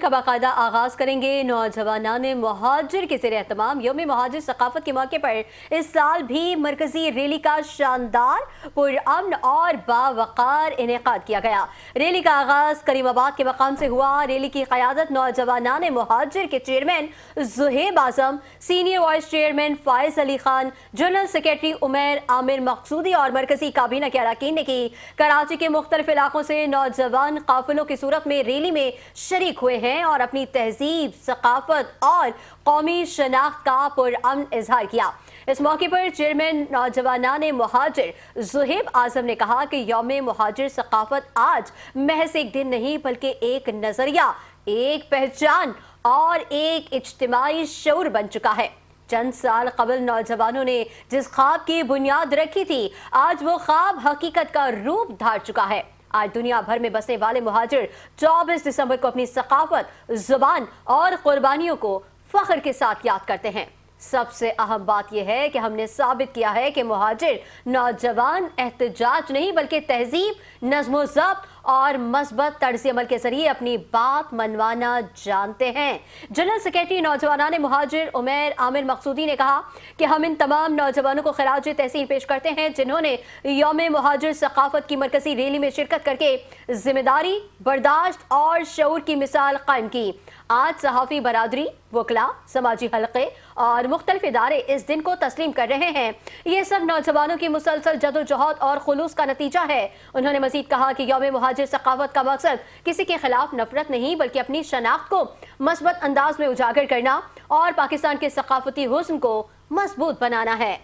का बाकायदा आगाज करेंगे। नौजवानान मुहाजिर के ज़ेर एहतमाम यौम मुहाजिर सकाफत के मौके पर इस साल भी मरकजी रैली का शानदार पुरअमन और बावकार इनेकाद किया गया। रैली का आगाज करीमाबाद के मकाम से हुआ। रैली की क़यादत नौजवानान मुहाजिर के chairman Zuhaib Azam, senior vice chairman Faiz Ali Khan, general secretary Umair Aamir Maqsoodi और मरकजी काबीना के अरकान ने की। कराची के मुख्तलिफ इलाकों से नौजवान काफिलों की सूरत में रैली में शरीक हुए हैं और अपनी तहजीब, सकाफत और कौमी शनाख्त का पुरअमन इजहार किया। इस मौके पर चेयरमैन नौजवानान मुहाजिर ज़ुहैब आज़म ने कहा कि यौम मुहाजिर सकाफत आज महज एक दिन नहीं बल्कि एक नजरिया, एक पहचान और एक इज्तिमाई शऊर बन चुका है। चंद साल कबल नौजवानों ने जिस ख्वाब की बुनियाद रखी थी, आज वो ख्वाब हकीकत का रूप धार चुका है। आज दुनिया भर में बसने वाले मुहाजिर 24 दिसंबर को अपनी सकाफत, जुबान और कुर्बानियों को फख्र के साथ याद करते हैं। सबसे अहम बात यह है कि हमने साबित किया है कि मुहाजिर नौजवान एहतजाज नहीं बल्कि तहजीब, नज़्म ज़ब्त और मस्बत तर्ज़ अमल के जरिए अपनी बात मनवाना जानते हैं। जनरल सेक्रेटरी नौजवानान मुहाजिर उमैर आमिर मकसूदी ने कहा कि हम इन तमाम नौजवानों को खराज तहसीन पेश करते हैं जिन्होंने यौम मुहाजिर सकाफत की मरकजी रैली में शिरकत करके जिम्मेदारी, बर्दाश्त और शऊर की मिसाल कायम की। आज सहाफ़ी बरादरी, वकला, समाजी हलक़े और मुख्तलिफ इदारे इस दिन को तस्लीम कर रहे हैं। ये सब नौजवानों की मुसलसल जदोजहद और खुलूस का नतीजा है। उन्होंने मजीद कहा कि यौम मुहाजिर सकाफत का मकसद किसी के खिलाफ नफरत नहीं बल्कि अपनी शनाख्त को मस्बत अंदाज में उजागर करना और पाकिस्तान के सकाफती हुस्न को मजबूत बनाना है।